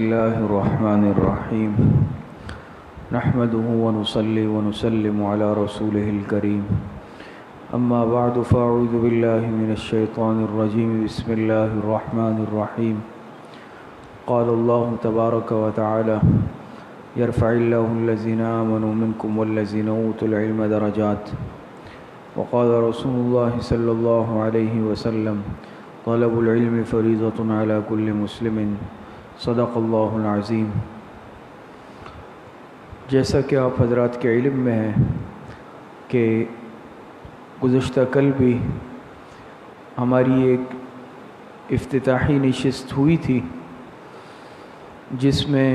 الله الرحمن الرحيم نحمده ونصلي ونسلم على رسوله الكريم أما بعد فأعوذ بالله من الشيطان الرجيم بسم الله الرحمن الرحيم قال الله تبارك وتعالى يرفع الله الذين آمنوا منكم والذين أوتوا العلم درجات وقال رسول الله صلى الله عليه وسلم طلب العلم فریضۃ علی کل مسلم صدق اللہ العظیم۔ جیسا کہ آپ حضرات کے علم میں ہے کہ گزشتہ کل بھی ہماری ایک افتتاحی نشست ہوئی تھی جس میں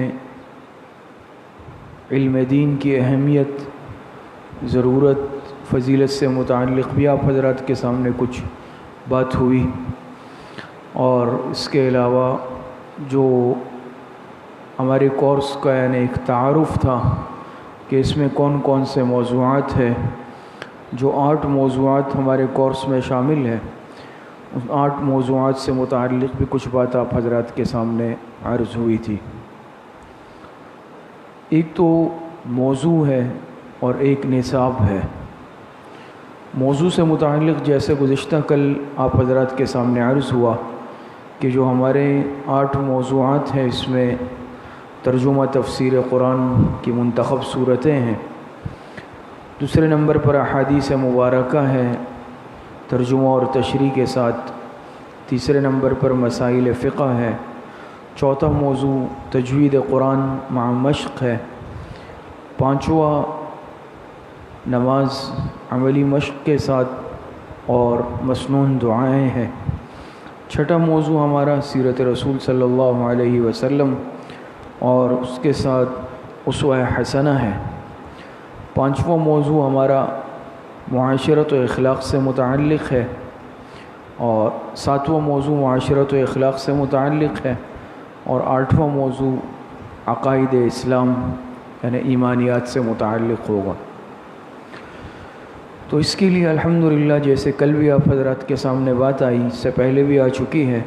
علم دین کی اہمیت، ضرورت، فضیلت سے متعلق بھی آپ حضرات کے سامنے کچھ بات ہوئی، اور اس کے علاوہ جو ہمارے کورس کا یعنی ایک تعارف تھا کہ اس میں کون کون سے موضوعات ہیں، جو 8 موضوعات ہمارے کورس میں شامل ہیں، ان 8 موضوعات سے متعلق بھی کچھ بات آپ حضرات کے سامنے عرض ہوئی تھی۔ ایک تو موضوع ہے اور ایک نصاب ہے۔ موضوع سے متعلق جیسے گزشتہ کل آپ حضرات کے سامنے عرض ہوا کہ جو ہمارے 8 موضوعات ہیں اس میں ترجمہ تفسیر قرآن کی منتخب صورتیں ہیں، دوسرے نمبر پر احادیث مبارکہ ہے ترجمہ اور تشریح کے ساتھ، تیسرے نمبر پر مسائل فقہ ہے، چوتھا موضوع تجوید قرآن مع مشق ہے، پانچواں نماز عملی مشق کے ساتھ اور مسنون دعائیں ہیں، چھٹا موضوع ہمارا سیرت رسول صلی اللہ علیہ وسلم اور اس کے ساتھ اسوہ حسنہ ہے، پانچواں موضوع ہمارا معاشرت و اخلاق سے متعلق ہے، اور ساتواں موضوع معاشرت و اخلاق سے متعلق ہے، اور 8واں موضوع عقائد اسلام یعنی ایمانیات سے متعلق ہوگا۔ تو اس کے لیے الحمدللہ جیسے کل بھی آپ حضرات کے سامنے بات آئی، اس سے پہلے بھی آ چکی ہے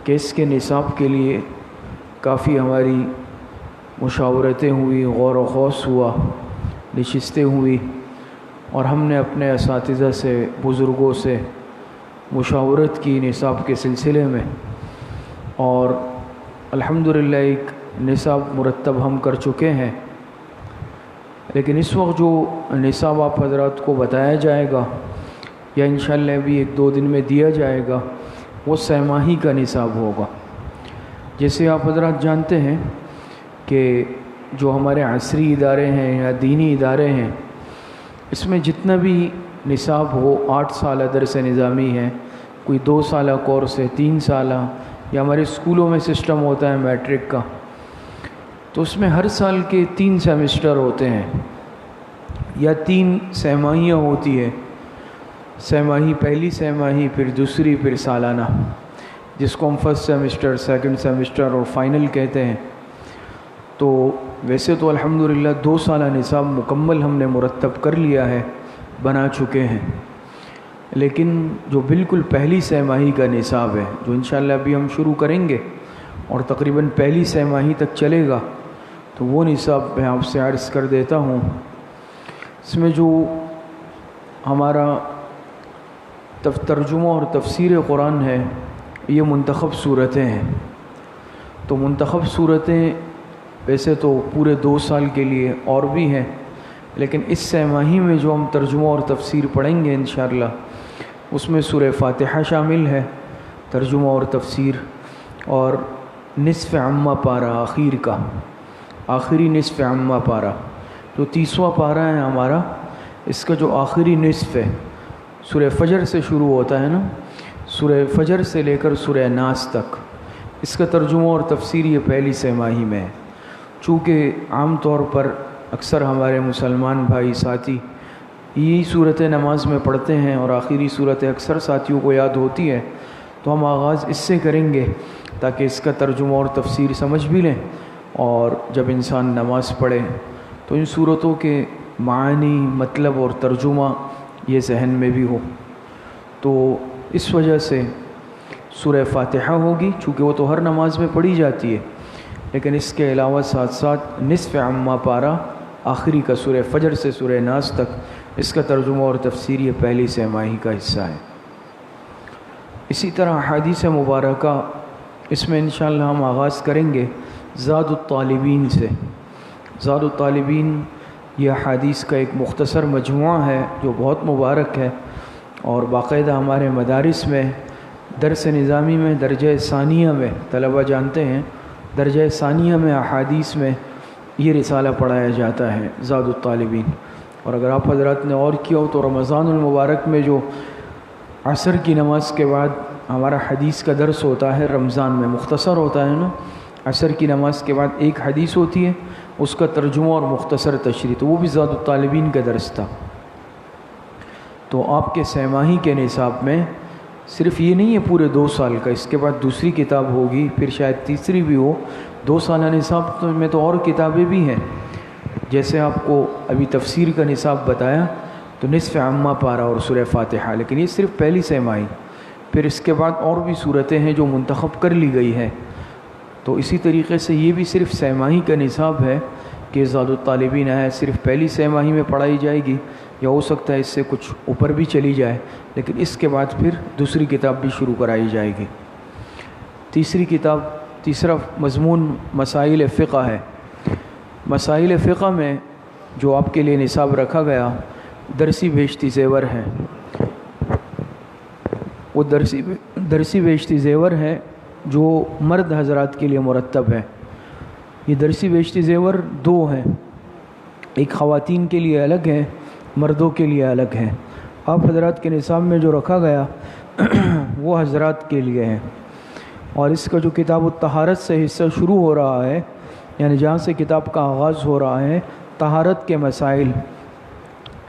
کہ اس کے نصاب کے لیے کافی ہماری مشاورتیں ہوئی، غور و خوض ہوا، نشستیں ہوئی، اور ہم نے اپنے اساتذہ سے، بزرگوں سے مشاورت کی نصاب کے سلسلے میں، اور الحمدللہ ایک نصاب مرتب ہم کر چکے ہیں۔ لیکن اس وقت جو نصاب آپ حضرات کو بتایا جائے گا یا انشاءاللہ بھی 1-2 دن میں دیا جائے گا، وہ سہ ماہی کا نصاب ہوگا۔ جیسے آپ حضرات جانتے ہیں کہ جو ہمارے عصری ادارے ہیں یا دینی ادارے ہیں، اس میں جتنا بھی نصاب ہو 8 سالہ درس نظامی ہے، کوئی 2 سالہ کورس ہے، 3 سالہ، یا ہمارے اسکولوں میں سسٹم ہوتا ہے میٹرک کا، تو اس میں ہر سال کے 3 سیمسٹر ہوتے ہیں یا 3 سہ ماہیاں ہوتی ہے، سہ ماہی، پہلی سہ ماہی، پھر دوسری، پھر سالانہ، جس کو ہم فرسٹ سیمسٹر، سیکنڈ سیمسٹر اور فائنل کہتے ہیں۔ تو ویسے تو الحمدللہ 2 سالہ نصاب مکمل ہم نے مرتب کر لیا ہے، بنا چکے ہیں، لیکن جو بالکل پہلی سہ ماہی کا نصاب ہے، جو انشاءاللہ ابھی ہم شروع کریں گے اور تقریباً پہلی سہ ماہی تک چلے گا، تو وہ نصاب میں آپ سے عرض کر دیتا ہوں۔ اس میں جو ہمارا ترجمہ اور تفسیر قرآن ہے، یہ منتخب صورتیں ہیں۔ تو منتخب صورتیں ویسے تو پورے 2 سال کے لیے اور بھی ہیں، لیکن اس سہ ماہی میں جو ہم ترجمہ اور تفسیر پڑھیں گے انشاءاللہ، اس میں سورہ فاتحہ شامل ہے، ترجمہ اور تفسیر، اور نصف عامہ پارہ آخر کا، آخری نصف عامہ پارہ جو 30واں پارہ ہے ہمارا، اس کا جو آخری نصف ہے، سورہ فجر سے شروع ہوتا ہے نا، سورہ فجر سے لے کر سورہ ناس تک، اس کا ترجمہ اور تفسیر یہ پہلی سہ ماہی میں ہے۔ چونکہ عام طور پر اکثر ہمارے مسلمان بھائی ساتھی یہی صورت نماز میں پڑھتے ہیں اور آخری صورت اکثر ساتھیوں کو یاد ہوتی ہے، تو ہم آغاز اس سے کریں گے تاکہ اس کا ترجمہ اور تفسیر سمجھ بھی لیں، اور جب انسان نماز پڑھے تو ان صورتوں کے معانی، مطلب اور ترجمہ یہ ذہن میں بھی ہو۔ تو اس وجہ سے سورہ فاتحہ ہوگی، چونکہ وہ تو ہر نماز میں پڑھی جاتی ہے، لیکن اس کے علاوہ ساتھ ساتھ نصف عامہ پارہ آخری کا سورہ فجر سے سورہ ناس تک اس کا ترجمہ اور تفسیر یہ پہلی سہ ماہی کا حصہ ہے۔ اسی طرح احادیث مبارکہ اس میں انشاءاللہ ہم آغاز کریں گے زاد الطالبین سے۔ زاد الطالبین یہ احادیث کا ایک مختصر مجموعہ ہے جو بہت مبارک ہے، اور باقاعدہ ہمارے مدارس میں درس نظامی میں درجہ ثانیہ میں طلبہ جانتے ہیں، درجہ ثانیہ میں احادیث میں یہ رسالہ پڑھایا جاتا ہے زاد الطالبین۔ اور اگر آپ حضرات نے اور کیا ہو تو رمضان المبارک میں جو عصر کی نماز کے بعد ہمارا حدیث کا درس ہوتا ہے، رمضان میں مختصر ہوتا ہے نا، عصر کی نماز کے بعد ایک حدیث ہوتی ہے، اس کا ترجمہ اور مختصر تشریح، تو وہ بھی زاد الطالبین کا درس تھا۔ تو آپ کے سہ ماہی کے نصاب میں صرف یہ نہیں ہے پورے 2 سال کا، اس کے بعد دوسری کتاب ہوگی، پھر شاید تیسری بھی ہو۔ 2 سالہ نصاب میں تو اور کتابیں بھی ہیں، جیسے آپ کو ابھی تفسیر کا نصاب بتایا تو نصف عامہ پارہ اور سورہ فاتحہ، لیکن یہ صرف پہلی سہ ماہی، پھر اس کے بعد اور بھی صورتیں ہیں جو منتخب کر لی گئی ہے۔ تو اسی طریقے سے یہ بھی صرف سہ ماہی کا نصاب ہے کہ زاد الطالبین ہے، صرف پہلی سہ ماہی میں پڑھائی جائے گی، یا ہو سکتا ہے اس سے کچھ اوپر بھی چلی جائے، لیکن اس کے بعد پھر دوسری کتاب بھی شروع کرائی جائے گی۔ تیسرا مضمون مسائل فقہ ہے۔ مسائل فقہ میں جو آپ کے لیے نصاب رکھا گیا درسی بیشتی زیور ہے، وہ درسی بیشتی زیور ہے جو مرد حضرات کے لیے مرتب ہے۔ یہ درسی بیشتی زیور 2 ہیں، ایک خواتین کے لیے الگ ہے، مردوں کے لیے الگ ہے۔ آپ حضرات کے نصاب میں جو رکھا گیا وہ حضرات کے لیے ہے، اور اس کا جو کتاب الطہارت سے حصہ شروع ہو رہا ہے، یعنی جہاں سے کتاب کا آغاز ہو رہا ہے، طہارت کے مسائل،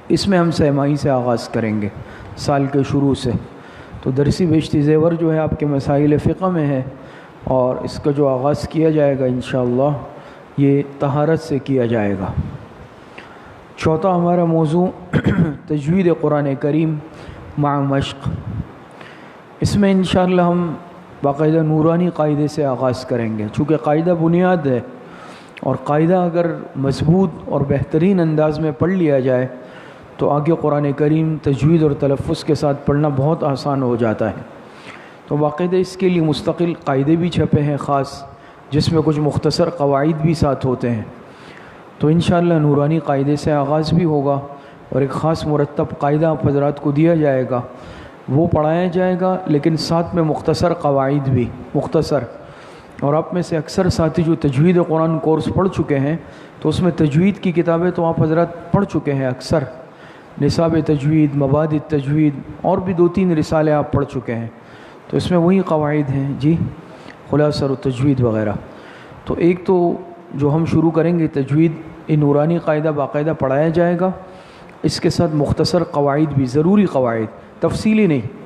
اس میں ہم سہ ماہی سے آغاز کریں گے سال کے شروع سے۔ تو درسی بیشتی زیور جو ہے آپ کے مسائل فقہ میں ہے، اور اس کا جو آغاز کیا جائے گا انشاءاللہ یہ طہارت سے کیا جائے گا۔ چوتھا ہمارا موضوع تجوید قرآن کریم مع مشق۔ اس میں انشاءاللہ ہم باقاعدہ نورانی قاعدے سے آغاز کریں گے، چونکہ قاعدہ بنیاد ہے، اور قاعدہ اگر مضبوط اور بہترین انداز میں پڑھ لیا جائے تو آگے قرآن کریم تجوید اور تلفظ کے ساتھ پڑھنا بہت آسان ہو جاتا ہے۔ تو باقاعدہ اس کے لیے مستقل قاعدے بھی چھپے ہیں خاص، جس میں کچھ مختصر قواعد بھی ساتھ ہوتے ہیں۔ تو انشاءاللہ نورانی قاعدے سے آغاز بھی ہوگا، اور ایک خاص مرتب قاعدہ آپ حضرات کو دیا جائے گا، وہ پڑھایا جائے گا، لیکن ساتھ میں مختصر قواعد بھی مختصر۔ اور آپ میں سے اکثر ساتھی جو تجوید قرآن کورس پڑھ چکے ہیں تو اس میں تجوید کی کتابیں تو آپ حضرات پڑھ چکے ہیں اکثر، نصاب تجوید، مبادئ تجوید، اور بھی 2-3 رسالے آپ پڑھ چکے ہیں، تو اس میں وہی قواعد ہیں جی، خلاصہ و تجوید وغیرہ۔ تو ایک تو جو ہم شروع کریں گے تجوید، یہ نورانی قاعدہ باقاعدہ پڑھایا جائے گا، اس کے ساتھ مختصر قواعد بھی، ضروری قواعد، تفصیلی نہیں،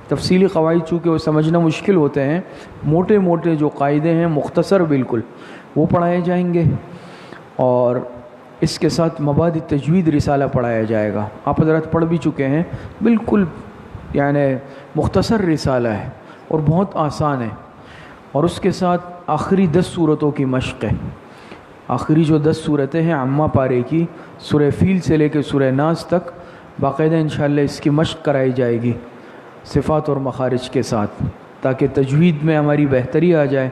تفصیلی قواعد چونکہ وہ سمجھنا مشکل ہوتے ہیں، موٹے موٹے جو قاعدے ہیں مختصر بالکل وہ پڑھائے جائیں گے، اور اس کے ساتھ مبادئ تجوید رسالہ پڑھایا جائے گا۔ آپ حضرات پڑھ بھی چکے ہیں، بالکل یعنی مختصر رسالہ ہے اور بہت آسان ہے، اور اس کے ساتھ آخری 10 صورتوں کی مشق ہے۔ آخری جو 10 صورتیں ہیں عامہ پارے کی، سورہ فیل سے لے کے سورہ ناس تک باقاعدہ انشاءاللہ اس کی مشق کرائی جائے گی صفات اور مخارج کے ساتھ، تاکہ تجوید میں ہماری بہتری آ جائے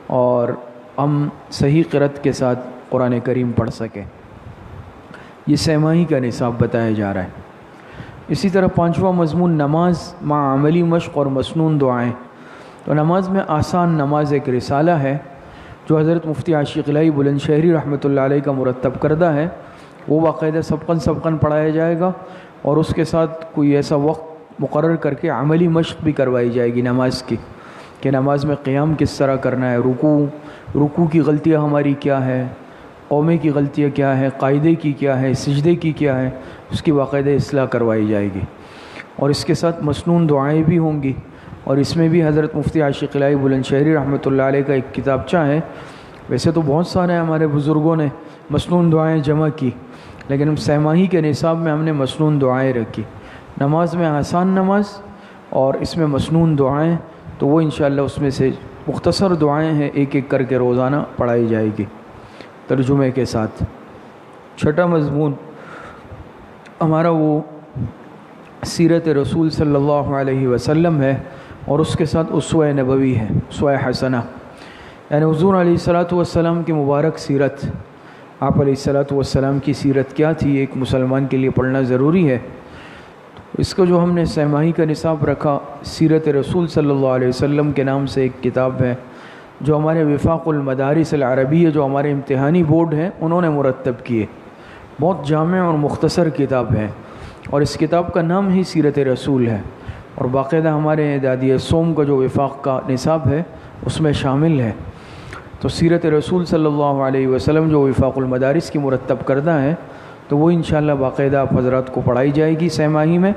اور ہم صحیح قرأت کے ساتھ قرآن کریم پڑھ سکیں۔ یہ سہ ماہی کا نصاب بتایا جا رہا ہے۔ اسی طرح 5واں مضمون نماز مع عملی مشق اور مسنون دعائیں۔ تو نماز میں آسان نماز ایک رسالہ ہے جو حضرت مفتی عاشق الہی بلند شہری رحمۃ اللہ علیہ کا مرتب کردہ ہے، وہ باقاعدہ سبقاً پڑھایا جائے گا، اور اس کے ساتھ کوئی ایسا وقت مقرر کر کے عملی مشق بھی کروائی جائے گی نماز کی، کہ نماز میں قیام کس طرح کرنا ہے، رکوع کی غلطیاں ہماری کیا ہے، قومے کی غلطیاں کیا ہے، قاعدے کی کیا ہے، سجدے کی کیا ہے، اس کی باقاعدہ اصلاح کروائی جائے گی، اور اس کے ساتھ مسنون دعائیں بھی ہوں گی۔ اور اس میں بھی حضرت مفتی عاشق الہی بلند شہری رحمۃ اللہ علیہ کا ایک کتابچہ ہے، ویسے تو بہت سارے ہمارے بزرگوں نے مسنون دعائیں جمع کی، لیکن ہم سہ ماہی کے نصاب میں ہم نے مسنون دعائیں رکھی۔ نماز میں آسان نماز اور اس میں مسنون دعائیں، تو وہ انشاءاللہ اس میں سے مختصر دعائیں ہیں، ایک ایک کر کے روزانہ پڑھائی جائے گی ترجمے کے ساتھ۔ چھٹا مضمون ہمارا وہ سیرت رسول صلی اللہ علیہ وسلم ہے، اور اس کے ساتھ اسوہ نبوی ہے، اسوہ حسنہ، یعنی حضور علیہ الصلاۃ والسلام کی مبارک سیرت۔ آپ علیہ الصلاۃ والسلام کی سیرت کیا تھی، ایک مسلمان کے لیے پڑھنا ضروری ہے۔ اس کو جو ہم نے سہ ماہی کا نصاب رکھا، سیرت رسول صلی اللہ علیہ وسلم کے نام سے ایک کتاب ہے جو ہمارے وفاق المدارس العربیہ، جو ہمارے امتحانی بورڈ ہیں، انہوں نے مرتب کیے۔ بہت جامع اور مختصر کتاب ہے، اور اس کتاب کا نام ہی سیرت رسول ہے، اور باقاعدہ ہمارے اعدادیہ سوم کا جو وفاق کا نصاب ہے اس میں شامل ہے۔ تو سیرت رسول صلی اللہ علیہ وسلم جو وفاق المدارس کی مرتب کردہ ہے، تو وہ انشاءاللہ باقاعدہ آپ حضرات کو پڑھائی جائے گی سہ ماہی میں۔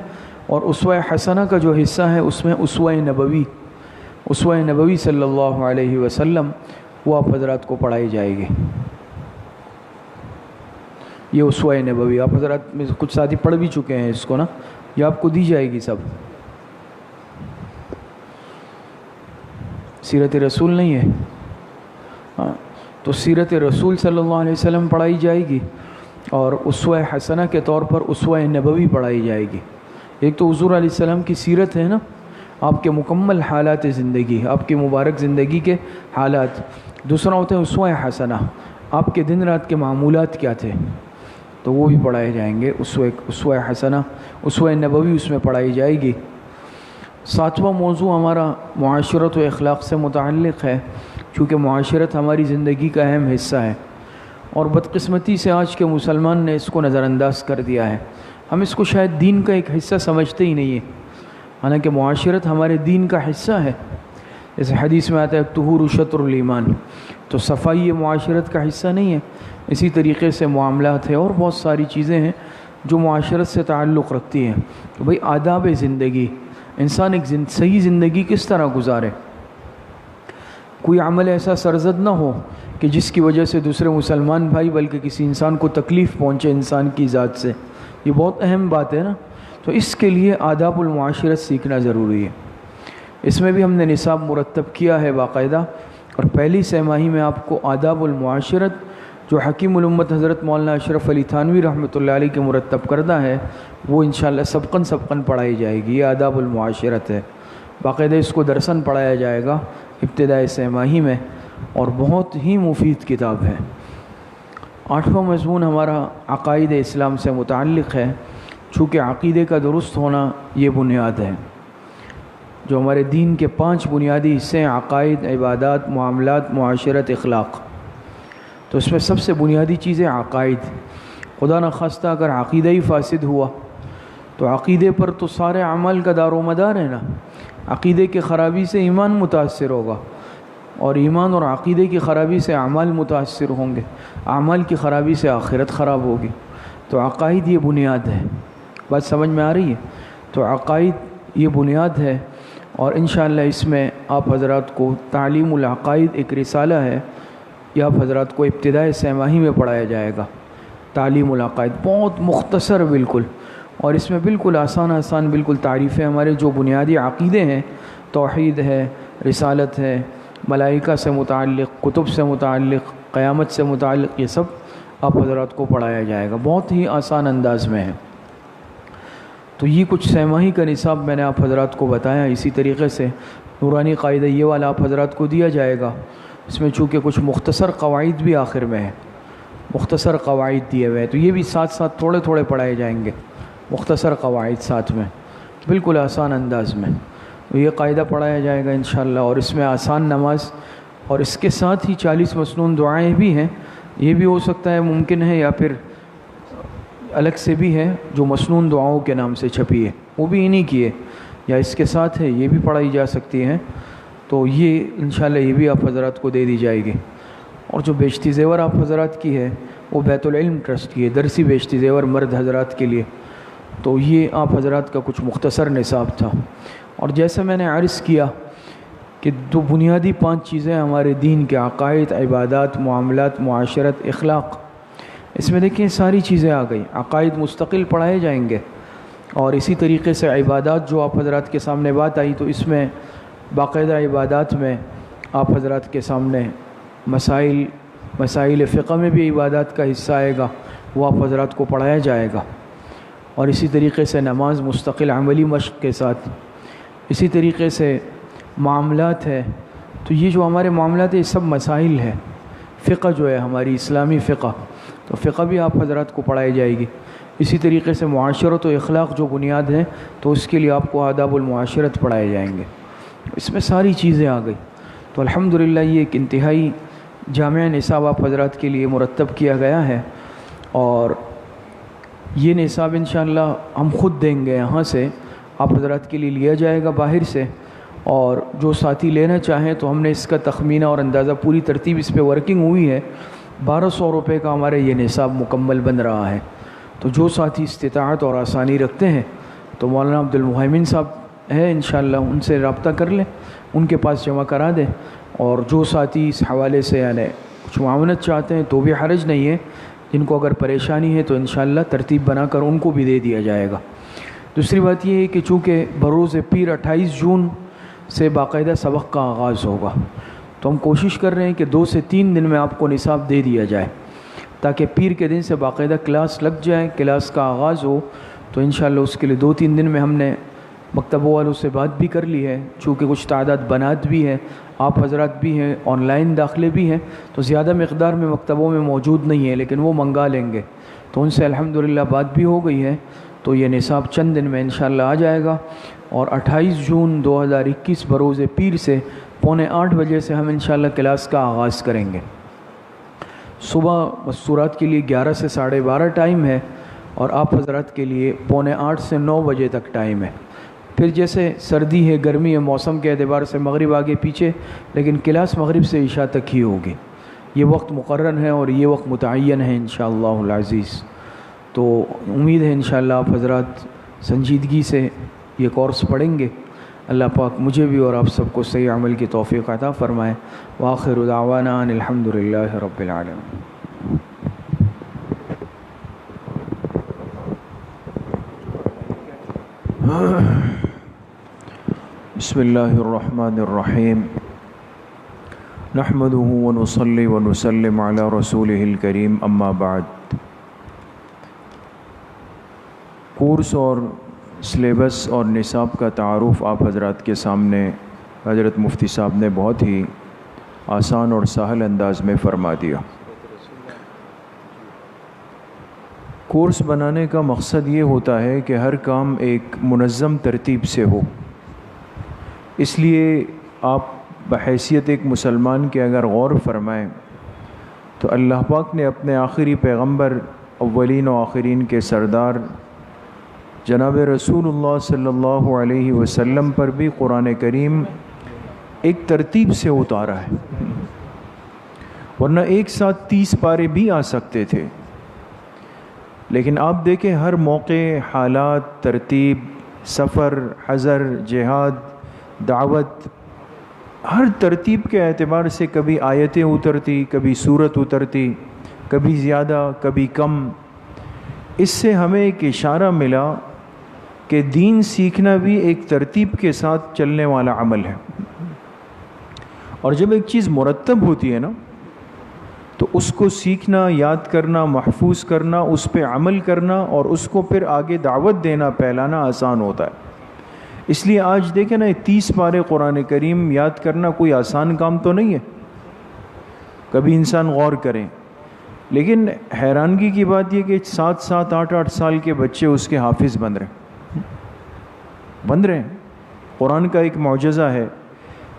اور اسوہ حسنہ کا جو حصہ ہے اس میں اسوہ نبوی صلی اللہ علیہ وسلم وہ آپ حضرات کو پڑھائی جائے گی۔ یہ اسوہ نبوی آپ حضرات میں کچھ ساتھی پڑھ بھی چکے ہیں اس کو نا، یہ آپ کو دی جائے گی سب۔ سیرت رسول نہیں ہے، ہاں، تو سیرت رسول صلی اللہ علیہ وسلم پڑھائی جائے گی، اور اسوہ حسنہ کے طور پر اسوہ نبوی پڑھائی جائے گی۔ ایک تو حضور علیہ السلام کی سیرت ہے نا، آپ کے مکمل حالات زندگی، آپ کی مبارک زندگی کے حالات۔ دوسرا ہوتا ہے اسوہ حسنہ، آپ کے دن رات کے معمولات کیا تھے، تو وہ بھی پڑھائے جائیں گے۔ اسوہ حسنہ، اسوہ نبوی اس میں پڑھائی جائے گی۔ ساتواں موضوع ہمارا معاشرت و اخلاق سے متعلق ہے، چونکہ معاشرت ہماری زندگی کا اہم حصہ ہے، اور بدقسمتی سے آج کے مسلمان نے اس کو نظر انداز کر دیا ہے۔ ہم اس کو شاید دین کا ایک حصہ سمجھتے ہی نہیں ہیں، حالانکہ معاشرت ہمارے دین کا حصہ ہے۔ جیسے حدیث میں آتا ہے طہور شطر الایمان، تو صفائی یہ معاشرت کا حصہ نہیں ہے۔ اسی طریقے سے معاملات ہے، اور بہت ساری چیزیں ہیں جو معاشرت سے تعلق رکھتی ہیں، کہ بھئی آداب زندگی، انسان ایک صحیح زندگی کس طرح گزارے، کوئی عمل ایسا سرزد نہ ہو کہ جس کی وجہ سے دوسرے مسلمان بھائی بلکہ کسی انسان کو تکلیف پہنچے انسان کی ذات سے۔ یہ بہت اہم بات ہے نا، تو اس کے لیے آداب المعاشرت سیکھنا ضروری ہے۔ اس میں بھی ہم نے نصاب مرتب کیا ہے باقاعدہ، اور پہلی سہ ماہی میں آپ کو آداب المعاشرت جو حکیم الامت حضرت مولانا اشرف علی تھانوی رحمۃ اللہ علیہ کے مرتب کردہ ہے، وہ انشاءاللہ سبقاً پڑھائی جائے گی۔ یہ آداب المعاشرت ہے، باقاعدہ اس کو درساً پڑھایا جائے گا ابتدائی سہ ماہی میں، اور بہت ہی مفید کتاب ہے۔ آٹھواں مضمون ہمارا عقائد اسلام سے متعلق ہے، چونکہ عقیدے کا درست ہونا یہ بنیاد ہے۔ جو ہمارے دین کے 5 بنیادی حصے ہیں، عقائد، عبادات، معاملات، معاشرت، اخلاق، تو اس میں سب سے بنیادی چیز ہے عقائد۔ خدا نخواستہ اگر عقیدہ ہی فاسد ہوا تو عقیدے پر تو سارے اعمال کا دار و مدار ہے نا۔ عقیدے کی خرابی سے ایمان متاثر ہوگا، اور ایمان اور عقیدے کی خرابی سے اعمال متاثر ہوں گے، اعمال کی خرابی سے آخرت خراب ہوگی۔ تو عقائد یہ بنیاد ہے، بات سمجھ میں آ رہی ہے؟ تو عقائد یہ بنیاد ہے، اور انشاءاللہ اس میں آپ حضرات کو تعلیم العقائد ایک رسالہ ہے، یہ آپ حضرات کو ابتدائی سہ ماہی میں پڑھایا جائے گا۔ تعلیم العقائد بہت مختصر بالکل، اور اس میں بالکل آسان بالکل تعریفیں ہمارے جو بنیادی عقیدے ہیں، توحید ہے، رسالت ہے، ملائکہ سے متعلق، کتب سے متعلق، قیامت سے متعلق، یہ سب آپ حضرات کو پڑھایا جائے گا، بہت ہی آسان انداز میں ہے۔ تو یہ کچھ سہ ماہی کا نصاب میں نے آپ حضرات کو بتایا۔ اسی طریقے سے نورانی قاعدہ یہ والا آپ حضرات کو دیا جائے گا، اس میں چونکہ کچھ مختصر قواعد بھی آخر میں ہے، مختصر قواعد دیے ہوئے ہیں، تو یہ بھی ساتھ تھوڑے پڑھائے جائیں گے، مختصر قواعد ساتھ میں، بالکل آسان انداز میں۔ تو یہ قاعدہ پڑھایا جائے گا انشاءاللہ، اور اس میں آسان نماز، اور اس کے ساتھ ہی 40 مسنون دعائیں بھی ہیں۔ یہ بھی ہو سکتا ہے ممکن ہے، یا پھر الگ سے بھی ہے جو مسنون دعاؤں کے نام سے چھپی ہے، وہ بھی انہی کی ہے، یا اس کے ساتھ ہے، یہ بھی پڑھائی جا سکتی ہیں۔ تو یہ انشاءاللہ یہ بھی آپ حضرات کو دے دی جائے گی۔ اور جو بیشتی زیور آپ حضرات کی ہے وہ بیت العلم ٹرسٹ کی ہے، درسی بیشتی زیور مرد حضرات کے لیے، تو یہ آپ حضرات کا کچھ مختصر نصاب تھا۔ اور جیسے میں نے عرض کیا کہ دو بنیادی 5 چیزیں ہمارے دین کے، عقائد، عبادات، معاملات، معاشرت، اخلاق، اس میں دیکھیں ساری چیزیں آ گئی۔ عقائد مستقل پڑھائے جائیں گے، اور اسی طریقے سے عبادات جو آپ حضرات کے سامنے بات آئی، تو اس میں باقاعدہ عبادات میں آپ حضرات کے سامنے مسائل فقہ میں بھی عبادات کا حصہ آئے گا، وہ آپ حضرات کو پڑھایا جائے گا، اور اسی طریقے سے نماز مستقل عملی مشق کے ساتھ، اسی طریقے سے معاملات ہے، تو یہ جو ہمارے معاملات ہیں یہ سب مسائل ہے، فقہ جو ہے ہماری اسلامی فقہ، تو فقہ بھی آپ حضرات کو پڑھائی جائے گی۔ اسی طریقے سے معاشرت و اخلاق جو بنیاد ہیں تو اس کے لیے آپ کو آداب المعاشرت پڑھائے جائیں گے، اس میں ساری چیزیں آ گئی۔ تو الحمدللہ یہ ایک انتہائی جامع نصاب آپ حضرات کے لیے مرتب کیا گیا ہے، اور یہ نصاب انشاءاللہ ہم خود دیں گے، یہاں سے آپ حضرات کے لیے لیا جائے گا باہر سے، اور جو ساتھی لینا چاہیں تو ہم نے اس کا تخمینہ اور اندازہ پوری ترتیب اس پہ ورکنگ ہوئی ہے، 1200 روپے کا ہمارے یہ نصاب مکمل بن رہا ہے۔ تو جو ساتھی استطاعت اور آسانی رکھتے ہیں تو مولانا عبد المہیمن صاحب ہیں انشاءاللہ، ان سے رابطہ کر لیں، ان کے پاس جمع کرا دیں، اور جو ساتھی اس حوالے سے یعنی کچھ معاونت چاہتے ہیں تو بھی حرج نہیں ہے، جن کو اگر پریشانی ہے تو انشاءاللہ ترتیب بنا کر ان کو بھی دے دیا جائے گا۔ دوسری بات یہ ہے کہ چونکہ بروز پیر 28 جون سے باقاعدہ سبق کا آغاز ہوگا، تو ہم کوشش کر رہے ہیں کہ 2 سے 3 دن میں آپ کو نصاب دے دیا جائے، تاکہ پیر کے دن سے باقاعدہ کلاس لگ جائے، کلاس کا آغاز ہو، تو انشاءاللہ اس کے لیے 2-3 دن میں ہم نے مکتبوں والوں سے بات بھی کر لی ہے، چونکہ کچھ تعداد بنات بھی ہے، آپ حضرات بھی ہیں، آن لائن داخلے بھی ہیں، تو زیادہ مقدار میں مکتبوں میں موجود نہیں ہے، لیکن وہ منگا لیں گے، تو ان سے الحمدللہ بات بھی ہو گئی ہے، تو یہ نصاب چند دن میں انشاءاللہ آ جائے گا، اور 28 جون 2021 بروز پیر سے 7:45 بجے سے ہم انشاءاللہ کلاس کا آغاز کریں گے۔ صبح مستورات کے لیے 11 سے 12:30 ٹائم ہے، اور آپ حضرات کے لیے 7:45 سے 9 بجے تک ٹائم ہے۔ پھر جیسے سردی ہے، گرمی ہے، موسم کے اعتبار سے مغرب آگے پیچھے، لیکن کلاس مغرب سے عشاء تک ہی ہوگی، یہ وقت مقرر ہے اور یہ وقت متعین ہے انشاءاللہ العزیز۔ تو امید ہے انشاءاللہ آپ حضرات سنجیدگی سے یہ کورس پڑھیں گے، اللہ پاک مجھے بھی اور آپ سب کو صحیح عمل کی توفیق عطا فرمائے۔ وآخر دعوانا ان الحمدللہ رب العالمین۔ بسم اللہ الرحمن الرحیم، نحمده ونصلی ونسلم علی رسولہ الکریم، اما بعد۔ کورس اور سلیبس اور نصاب کا تعارف آپ حضرات کے سامنے حضرت مفتی صاحب نے بہت ہی آسان اور سہل انداز میں فرما دیا۔ کورس بنانے کا مقصد یہ ہوتا ہے کہ ہر کام ایک منظم ترتیب سے ہو، اس لیے آپ بحیثیت ایک مسلمان کے اگر غور فرمائیں تو اللہ پاک نے اپنے آخری پیغمبر، اولین و آخرین کے سردار جناب رسول اللہ صلی اللہ علیہ وسلم پر بھی قرآن کریم ایک ترتیب سے اتارا ہے، ورنہ ایک ساتھ 30 پارے بھی آ سکتے تھے، لیکن آپ دیکھیں ہر موقع، حالات، ترتیب، سفر، حضر، جہاد، دعوت، ہر ترتیب کے اعتبار سے کبھی آیتیں اترتی، کبھی سورت اترتی، کبھی زیادہ، کبھی کم۔ اس سے ہمیں ایک اشارہ ملا کہ دین سیکھنا بھی ایک ترتیب کے ساتھ چلنے والا عمل ہے، اور جب ایک چیز مرتب ہوتی ہے نا تو اس کو سیکھنا، یاد کرنا، محفوظ کرنا، اس پہ عمل کرنا اور اس کو پھر آگے دعوت دینا، پھیلانا آسان ہوتا ہے۔ اس لیے آج دیکھیں نا 30 پارے قرآن کریم یاد کرنا کوئی آسان کام تو نہیں ہے، کبھی انسان غور کریں، لیکن حیرانگی کی بات یہ کہ 7-7، 8-8 سال کے بچے اس کے حافظ بن رہے ہیں۔ قرآن کا ایک معجزہ ہے،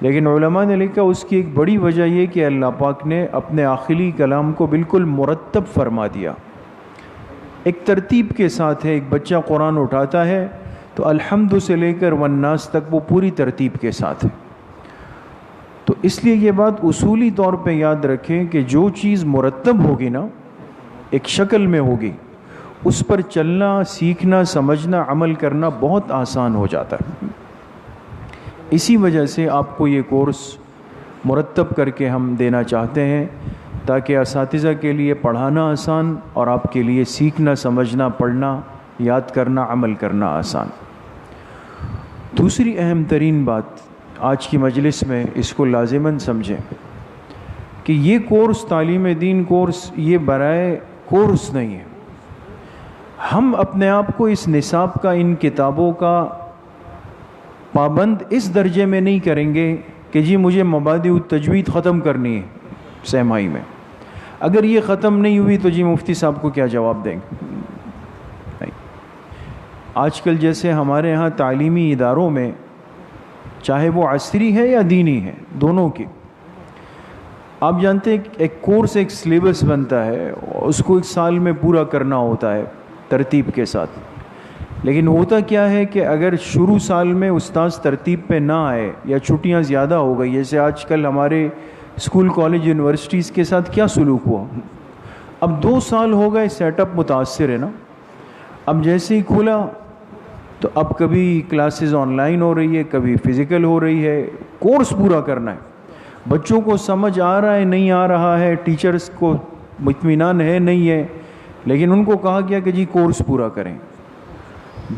لیکن علماء نے لکھا اس کی ایک بڑی وجہ یہ کہ اللہ پاک نے اپنے آخری کلام کو بالکل مرتب فرما دیا، ایک ترتیب کے ساتھ ہے۔ ایک بچہ قرآن اٹھاتا ہے تو الحمد سے لے کر والناس تک وہ پوری ترتیب کے ساتھ ہے۔ تو اس لیے یہ بات اصولی طور پہ یاد رکھیں کہ جو چیز مرتب ہوگی نا، ایک شکل میں ہوگی، اس پر چلنا، سیکھنا، سمجھنا، عمل کرنا بہت آسان ہو جاتا ہے۔ اسی وجہ سے آپ کو یہ کورس مرتب کر کے ہم دینا چاہتے ہیں، تاکہ اساتذہ کے لیے پڑھانا آسان اور آپ کے لیے سیکھنا، سمجھنا، پڑھنا، یاد کرنا، عمل کرنا آسان۔ دوسری اہم ترین بات آج کی مجلس میں اس کو لازماً سمجھیں کہ یہ کورس تعلیم دین کورس یہ برائے کورس نہیں ہے. ہم اپنے آپ کو اس نصاب کا، ان کتابوں کا پابند اس درجے میں نہیں کریں گے کہ جی مجھے مبادئ التجوید ختم کرنی ہے سہمائی میں. اگر یہ ختم نہیں ہوئی تو جی مفتی صاحب کو کیا جواب دیں گے؟ نہیں. آج کل جیسے ہمارے ہاں تعلیمی اداروں میں، چاہے وہ عصری ہے یا دینی ہے، دونوں کی، آپ جانتے ہیں ایک کورس، ایک سلیبس بنتا ہے، اس کو ایک سال میں پورا کرنا ہوتا ہے ترتیب کے ساتھ. لیکن ہوتا کیا ہے کہ اگر شروع سال میں استاذ ترتیب پہ نہ آئے یا چھٹیاں زیادہ ہو گئی، جیسے آج کل ہمارے اسکول کالج یونیورسٹیز کے ساتھ کیا سلوک ہوا، اب 2 سال ہو گئے سیٹ اپ متاثر ہے نا. اب جیسے ہی کھولا تو اب کبھی کلاسز آن لائن ہو رہی ہے، کبھی فزیکل ہو رہی ہے. کورس پورا کرنا ہے. بچوں کو سمجھ آ رہا ہے نہیں آ رہا ہے، ٹیچرز کو اطمینان ہے نہیں ہے، لیکن ان کو کہا گیا کہ جی کورس پورا کریں.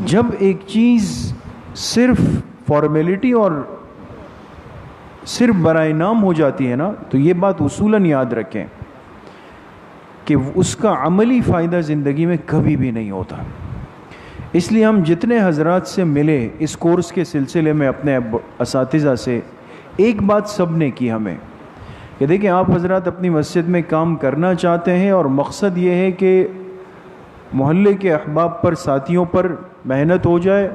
جب ایک چیز صرف فارمیلٹی اور صرف برائے نام ہو جاتی ہے نا، تو یہ بات اصولاً یاد رکھیں کہ اس کا عملی فائدہ زندگی میں کبھی بھی نہیں ہوتا. اس لیے ہم جتنے حضرات سے ملے اس کورس کے سلسلے میں، اپنے اساتذہ سے، ایک بات سب نے کی ہمیں کہ دیکھیں آپ حضرات اپنی مسجد میں کام کرنا چاہتے ہیں اور مقصد یہ ہے کہ محلے کے احباب پر، ساتھیوں پر محنت ہو جائے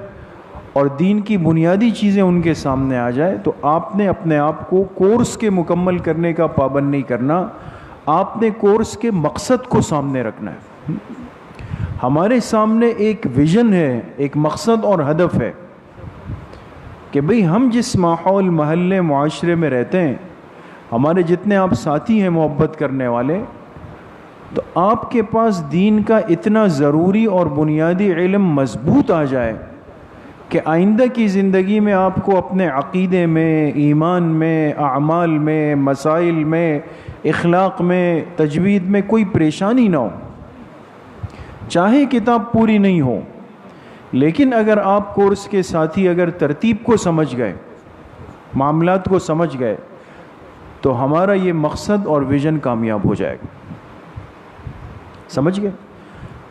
اور دین کی بنیادی چیزیں ان کے سامنے آ جائے، تو آپ نے اپنے آپ کو کورس کے مکمل کرنے کا پابند نہیں کرنا. آپ نے کورس کے مقصد کو سامنے رکھنا ہے. ہمارے سامنے ایک ویژن ہے، ایک مقصد اور ہدف ہے کہ بھئی ہم جس ماحول، محلے، معاشرے میں رہتے ہیں، ہمارے جتنے آپ ساتھی ہیں محبت کرنے والے، تو آپ کے پاس دین کا اتنا ضروری اور بنیادی علم مضبوط آ جائے کہ آئندہ کی زندگی میں آپ کو اپنے عقیدے میں، ایمان میں، اعمال میں، مسائل میں، اخلاق میں، تجوید میں کوئی پریشانی نہ ہو. چاہے کتاب پوری نہیں ہو، لیکن اگر آپ کورس کے ساتھی اگر ترتیب کو سمجھ گئے، معاملات کو سمجھ گئے، تو ہمارا یہ مقصد اور ویژن کامیاب ہو جائے گا. سمجھ گئے؟